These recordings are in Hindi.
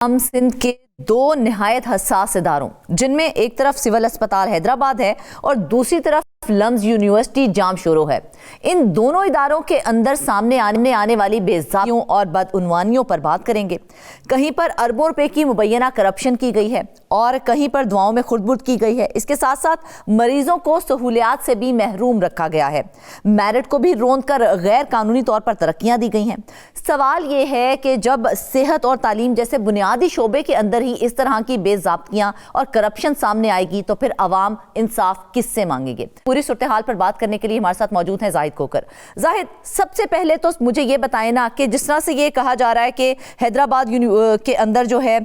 हम सिंध के दो निहायत हसास इदारों जिनमें एक तरफ सिविल अस्पताल हैदराबाद है और दूसरी तरफ लम्स यूनिवर्सिटी जामशोरो है। इन दोनों इदारों के अंदर सामने आने वाली बेइज्जतियों और बदउनवानियों पर बात करेंगे। कहीं पर अरबों रुपए की मुबैना करप्शन की गई है और कहीं पर दुआओं में खुर्द-बुर्द की गई है। इसके साथ साथ मरीजों को सहूलियात से भी महरूम रखा गया है। मेरिट को भी रोंद कर गैर कानूनी तौर पर तरक्कियां दी गई हैं। सवाल ये है कि जब सेहत और तालीम जैसे बुनियादी शोबे के अंदर ही इस तरह की बेज़ाब्तियां और करप्शन सामने आएगी तो फिर अवाम इंसाफ किससे मांगेगी? पूरी सूरत हाल पर बात करने के लिए हमारे साथ मौजूद हैं जाहिद कोकर। जाहिद, सबसे पहले तो मुझे ये बताएं ना कि जिस तरह से ये कहा जा रहा है कि हैदराबाद के अंदर जो है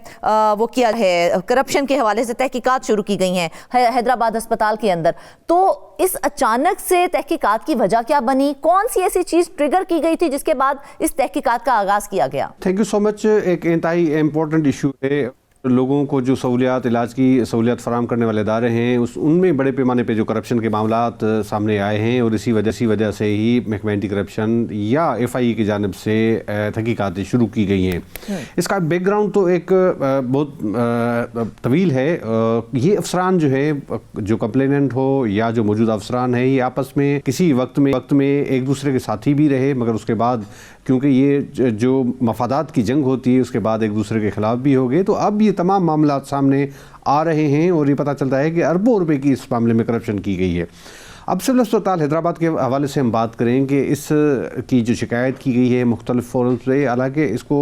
वो किया है करप्शन के हवाले से तहकीकात शुरू की गई हैं हैदराबाद अस्पताल के अंदर, तो इस अचानक से तहकीकात की वजह क्या बनी? कौन सी ऐसी चीज ट्रिगर की गई थी जिसके बाद इस तहकीकात का आगाज किया गया? Thank you so much. एक इंतहाई इम्पोर्टेंट इशू है। लोगों को जो सहूलियात, इलाज की सहूलियात फराम करने वाले इदारे हैं उनमें बड़े पैमाने पे जो करप्शन के मामलात सामने आए हैं और इसी वजह से ही महकमा एंटी करप्शन या FIA की जानिब से तहकीकात शुरू की गई हैं। इसका बैकग्राउंड तो एक बहुत तवील है। ये अफसरान जो है, जो कंप्लेनेंट हो या जो मौजूदा अफसरान है, ये आपस में किसी वक्त में एक दूसरे के साथी भी रहे, मगर उसके बाद क्योंकि ये जो मफादात की जंग होती है उसके बाद एक दूसरे के खिलाफ भी हो गए, तो अब ये तमाम मामला सामने आ रहे हैं और ये पता चलता है कि अरबों रुपए की इस मामले में करप्शन की गई है। अब सिविल अस्पताल हैदराबाद के हवाले से हम बात करें कि इस की जो शिकायत की गई है मुख्तलिफ फोरम से, हालांकि इसको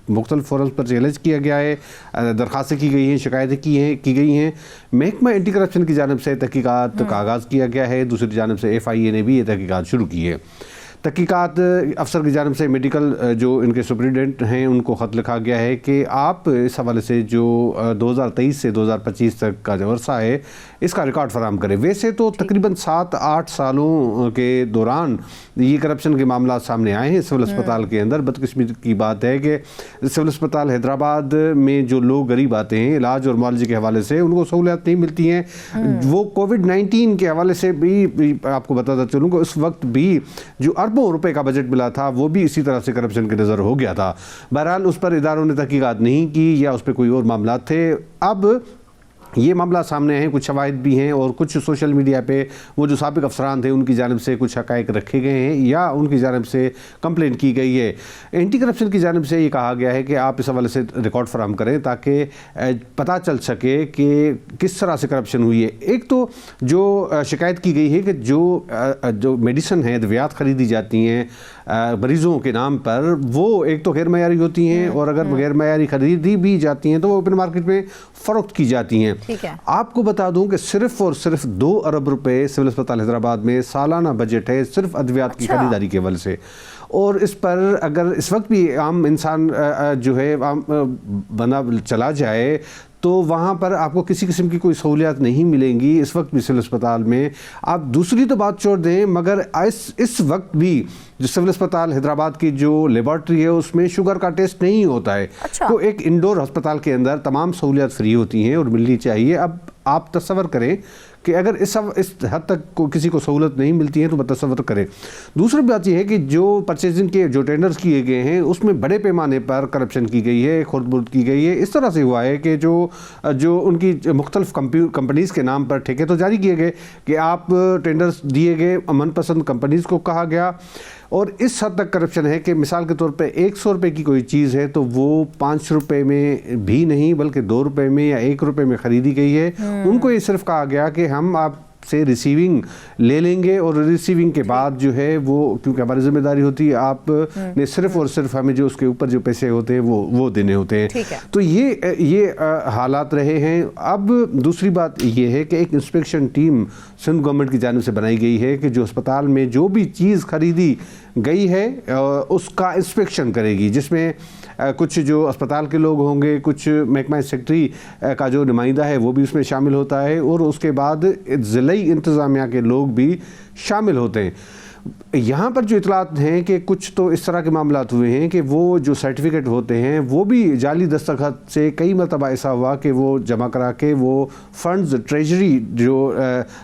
मुख्तलिफ फोरम पर चैलेंज किया गया है, दरख्वास्तें की गई हैं, शिकायतें की गई हैं। महकमा एंटी करप्शन की जानिब से तहकीकात का आगाज़ किया गया है, दूसरी जानिब से FIA ने भी ये तहकीकात शुरू की है। तहकीकात अफसर की जानिब से मेडिकल जो इनके सुप्रिटेंडेंट हैं उनको ख़त लिखा गया है कि आप इस हवाले से जो 2023 से 2025 तक का जो अरसा है इसका रिकॉर्ड फराम करें। वैसे तो तकरीबन 7-8 सालों के दौरान ये करप्शन के मामला सामने आए हैं सिविल अस्पताल के अंदर। बदकिस्मती की बात है कि सिविल अस्पताल हैदराबाद में जो लोग गरीब आते हैं इलाज और मुआलजे के हवाले से उनको सहूलियत नहीं मिलती हैं। वो कोविड-19 के हवाले से भी आपको बताता चलूँ कि उस वक्त भी जो अरबों रुपए का बजट मिला था वो भी इसी तरह से करप्शन के नज़र हो गया था। बहरहाल उस पर इदारों ने तहकीकात नहीं की या उस पर कोई और मामला थे। अब ये मामला सामने है, कुछ शवाहिद भी हैं और कुछ सोशल मीडिया पे वो जो साबिक अफसरान थे उनकी जानिब से कुछ हक़ाइक़ रखे गए हैं या उनकी जानिब से कंप्लेंट की गई है। एंटी करप्शन की जानिब से ये कहा गया है कि आप इस हवाले से रिकॉर्ड फराम करें ताकि पता चल सके कि किस तरह से करप्शन हुई है। एक तो जो शिकायत की गई है कि जो मेडिसन है, दवाइयात ख़रीदी जाती हैं मरीज़ों के नाम पर, वो एक तो गैर मयारी होती हैं और अगर गैर मयारी ख़रीदी भी जाती हैं तो वो ओपन मार्केट में फ़रोख्त की जाती हैं। ठीक है। आपको बता दूं कि सिर्फ और सिर्फ 2 अरब रुपए सिविल अस्पताल हैदराबाद में सालाना बजट है सिर्फ अद्वियात की खरीदारी के वजह से। और इस पर अगर इस वक्त भी आम इंसान जो है बना चला जाए तो वहाँ पर आपको किसी किस्म की कोई सहूलियत नहीं मिलेंगी इस वक्त भी सिविल अस्पताल में। आप दूसरी तो बात छोड़ दें, मगर इस वक्त भी जो सिविल अस्पताल हैदराबाद की जो लेबॉर्ट्री है उसमें शुगर का टेस्ट नहीं होता है। अच्छा। तो एक इंडोर अस्पताल के अंदर तमाम सहूलियत फ्री होती हैं और मिलनी चाहिए। अब आप तस्वर करें कि अगर इस हद तक किसी को सहूलत नहीं मिलती है तो तस्वर करें। दूसरी बात यह है कि जो परचेजिंग के जो टेंडर्स किए गए हैं उसमें बड़े पैमाने पर करप्शन की गई है, खुर्द-बुर्द की गई है। इस तरह से हुआ है कि जो उनकी मुख्तलिफ कंपनीज़ के नाम पर ठेके तो जारी किए गए कि आप टेंडर्स दिए गए, मनपसंद कंपनीज़ को कहा गया और इस हद तक करप्शन है कि मिसाल के तौर पे 100 रुपये की कोई चीज़ है तो वो 5 रुपये में भी नहीं बल्कि 2 रुपये में या 1 रुपये में ख़रीदी गई है। उनको ये सिर्फ कहा गया कि हम आप से रिसीविंग ले लेंगे और रिसीविंग के बाद जो है वो, क्योंकि हमारी जिम्मेदारी होती है, आप ने सिर्फ और सिर्फ हमें जो उसके ऊपर जो पैसे होते हैं वो देने होते हैं। तो ये हालात रहे हैं। अब दूसरी बात ये है कि एक इंस्पेक्शन टीम सिंध गवर्नमेंट की जानिब से बनाई गई है कि जो अस्पताल में जो भी चीज़ खरीदी गई है उसका इंस्पेक्शन करेगी, जिसमें कुछ जो अस्पताल के लोग होंगे, कुछ महकमा सेक्रेटरी का जो नुमाइंदा है वो भी उसमें शामिल होता है और उसके बाद ज़िला इंतज़ामिया के लोग भी शामिल होते हैं। यहाँ पर जो इतलात हैं कि कुछ तो इस तरह के मामलात हुए हैं कि वो जो सर्टिफिकेट होते हैं वो भी जाली दस्तखत से कई मरतबा ऐसा हुआ कि वो जमा करा के वो फंड्स ट्रेजरी जो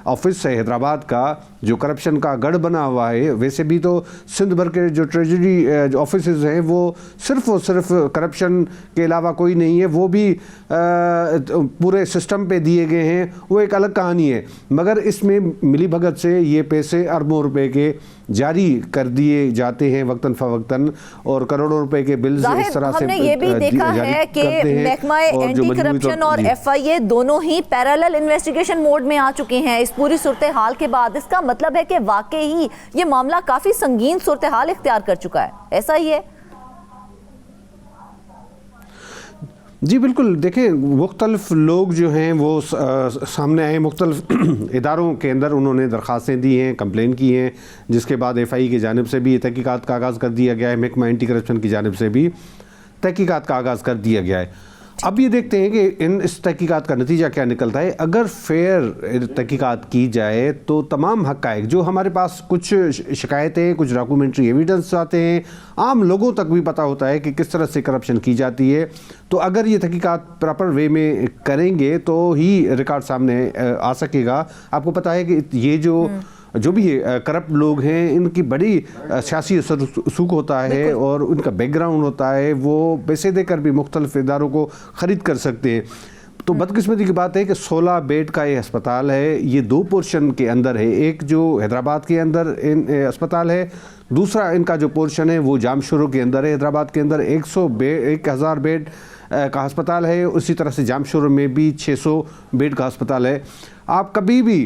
ऑफिस है हैदराबाद का जो करप्शन का गढ़ बना हुआ है, वैसे भी तो सिंध भर के जो ट्रेजरी ऑफिस हैं वो सिर्फ और सिर्फ करप्शन के अलावा कोई नहीं है, वो भी पूरे सिस्टम पे दिए गए हैं, वो एक अलग कहानी है। मगर इसमें मिली भगत से ये पैसे अरबों रुपए के जारी कर दिए जाते हैं वक्तन फवक्तन, और करोड़ों रुपए के बिल्स इस तरह से हमने ये भी देखा है कि महकमा एंटी करप्शन और FIA दोनों ही पैरेलल इन्वेस्टिगेशन मोड में आ चुके हैं इस पूरी सूरत हाल के बाद। इसका मतलब है कि वाकई ही ये मामला काफी संगीन सूरत हाल इख्तियार कर चुका है, ऐसा ही है? जी बिल्कुल, देखें मुख्तलिफ लोग जो हैं वो सामने आए, मुख्तलिफ इदारों के अंदर उन्होंने दरख्वास्तें दी हैं, कंप्लेन की हैं, जिसके बाद FI की जानिब से भी तहकीकात का आगाज़ कर दिया गया है, महकमा एंटी करप्शन की जानिब से भी तहकीकात का आगाज़ कर दिया गया है। अब ये देखते हैं कि इस तहकीकात का नतीजा क्या निकलता है। अगर फेयर तहकीकात की जाए तो तमाम हक़ाइक़ जो हमारे पास, कुछ शिकायतें, कुछ डॉक्यूमेंट्री एविडेंस आते हैं, आम लोगों तक भी पता होता है कि किस तरह से करप्शन की जाती है, तो अगर ये तहकीकात प्रॉपर वे में करेंगे तो ही रिकॉर्ड सामने आ सकेगा। आपको पता है कि ये जो भी करप्ट लोग हैं इनकी बड़ी सियासी सूख होता है और उनका बैकग्राउंड होता है, वो पैसे देकर भी मुख्तलिफ इदारों को ख़रीद कर सकते हैं। तो बदकिस्मती की बात है कि 16 बेड का ये अस्पताल है, ये 2 पोर्शन के अंदर है, एक जो हैदराबाद के अंदर अस्पताल है, दूसरा इनका जो पोर्शन है वो जामशोरो के अंदर है। हैदराबाद के अंदर 1000 बेड का अस्पताल है, उसी तरह से जामशोरो में भी 600 बेड का अस्पताल है। आप कभी भी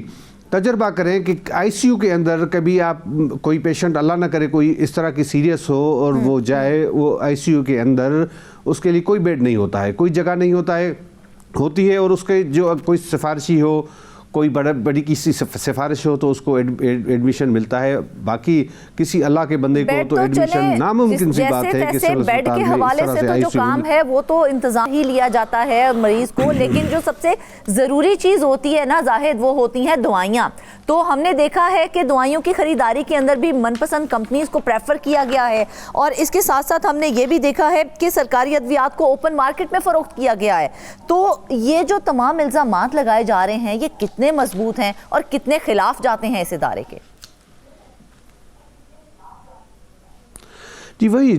तजर्बा करें कि ICU के अंदर कभी आप कोई पेशेंट, अल्लाह ना करे कोई इस तरह की सीरियस हो और वो जाए, वो ICU के अंदर उसके लिए कोई बेड नहीं होता है, कोई जगह नहीं होती है, और उसके जो कोई सिफारिशी हो, कोई बड़ी किसी सिफारिश हो तो उसको एडमिशन मिलता है, बाकी किसी अल्लाह के बंदे को तो एडमिशन नामुमकिन सी बात है कि बेड के हवाले से तो जो काम है वो तो इंतजाम ही लिया जाता है मरीज को, लेकिन जो सबसे ज़रूरी चीज़ होती है ना जाहिद, वो होती हैं दवाइयाँ। तो हमने देखा है कि दवाइयों की ख़रीदारी के अंदर भी मनपसंद कंपनीज को प्रेफर किया गया है, और इसके साथ साथ हमने ये भी देखा है कि सरकारी अद्वियात को ओपन मार्केट में फ़रोख्त किया गया है। तो ये जो तमाम इल्ज़ामात लगाए जा रहे हैं ये कितने मजबूत हैं और कितने खिलाफ जाते हैं इस इदारे के? जी वही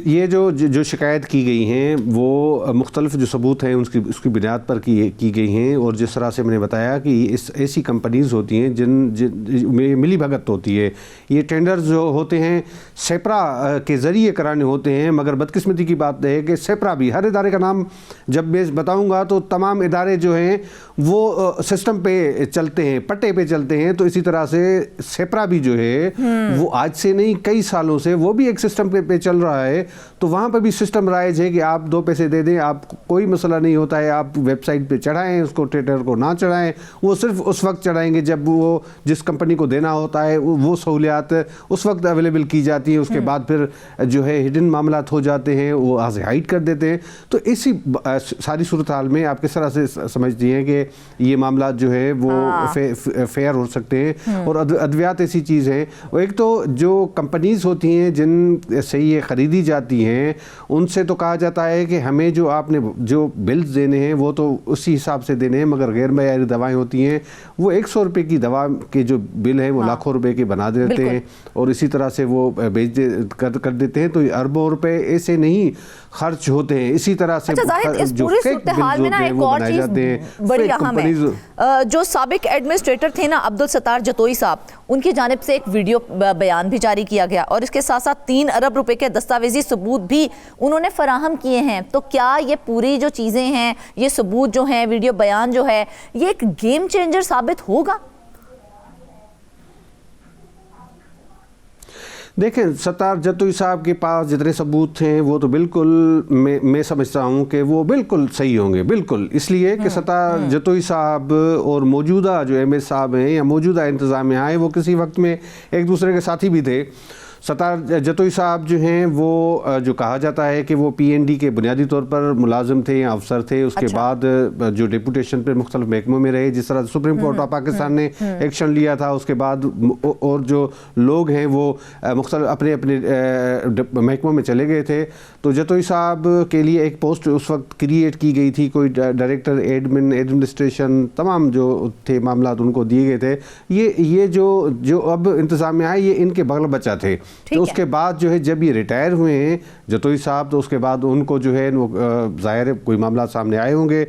ये जो शिकायत की गई हैं वो मुख्तलिफ जो सबूत हैं उसकी बुनियाद पर की गई हैं, और जिस तरह से मैंने बताया कि ऐसी कंपनीज़ होती हैं जिन में मिली भगत होती है, ये टेंडर्स जो होते हैं सेपरा के ज़रिए कराने होते हैं। मगर बदकिस्मती की बात है कि सेपरा भी, हर इदारे का नाम जब मैं बताऊँगा तो तमाम इदारे जो हैं वो सिस्टम पे चलते हैं, पट्टे पे चलते हैं, तो इसी तरह से सेपरा भी जो है वो आज से नहीं कई सालों से वो भी एक सिस्टम पे चल रहा है। तो वहाँ पर भी सिस्टम राइज है कि आप 2 पैसे दे दें, आप कोई मसला नहीं होता है, आप वेबसाइट पे चढ़ाएं, उसको ट्रेडर को ना चढ़ाएं, वो सिर्फ उस वक्त चढ़ाएंगे जब वो जिस कंपनी को देना होता है वो सहूलियात उस वक्त अवेलेबल की जाती है, उसके बाद फिर जो है हिडन मामलात हो जाते हैं, वो आज हाइड कर देते हैं। तो इसी सारी सूरत हाल में आप किस तरह से समझती हैं कि ये मामला जो है वो फेयर हो सकते हैं? और अद्वियात ऐसी चीज़ है, एक तो जो कंपनीज होती हैं जिन से ये ख़रीदी जाती हैं उनसे तो कहा जाता है कि हमें जो आपने जो बिल्स देने हैं वो तो उसी हिसाब से देने हैं, मगर गैर मयारी दवाएं होती हैं वो 100 रुपये की दवा के जो बिल है वो लाखों रुपए के बना देते हैं और इसी तरह से वो कर देते हैं। तो अरबों रुपए ऐसे नहीं खर्च होते हैं। इसी तरह से जो फेक हाल में ना एक और चीज बड़ी अहम है, जो साबिक एडमिनिस्ट्रेटर थे ना अब्दुल सत्तार जतोई साहब, उनकी जानिब से एक वीडियो बयान भी जारी किया गया और इसके साथ साथ 3 अरब रुपए के दस्तावेजी सबूत भी उन्होंने फराहम किए हैं। तो क्या ये पूरी जो चीजें हैं, ये सबूत जो हैं, वीडियो बयान जो है, ये एक गेम चेंजर साबित होगा? देखें, सत्तार जतोई साहब के पास जितने सबूत हैं वो तो बिल्कुल मैं समझता हूँ कि वो बिल्कुल सही होंगे, बिल्कुल, इसलिए कि सत्तार जतोई साहब और मौजूदा जो MS साहब हैं या मौजूदा इंतज़ामिया है वो किसी वक्त में एक दूसरे के साथी भी थे। सत्तार जतोई साहब जो हैं वो जो कहा जाता है कि वो पीएनडी के बुनियादी तौर पर मुलाजिम थे या अफसर थे, उसके बाद जो डिप्यूटेशन पे मुख्तलिफ महकमों में रहे, जिस तरह सुप्रीम कोर्ट ऑफ पाकिस्तान ने एक्शन लिया था, उसके बाद और जो लोग हैं वो मुख्तलिफ अपने अपने महकमों में चले गए थे। तो जतोई साहब के लिए एक पोस्ट उस वक्त क्रिएट की गई थी, कोई डायरेक्टर एडमिनिस्ट्रेशन तमाम जो थे मामला उनको दिए गए थे। ये जो अब इंतजाम में आए ये इनके बगल बच्चा थे। तो उसके बाद जो है जब ये रिटायर हुए हैं जतोई साहब, तो उसके बाद उनको जो है वो ज़ाहिर कोई मामला सामने आए होंगे।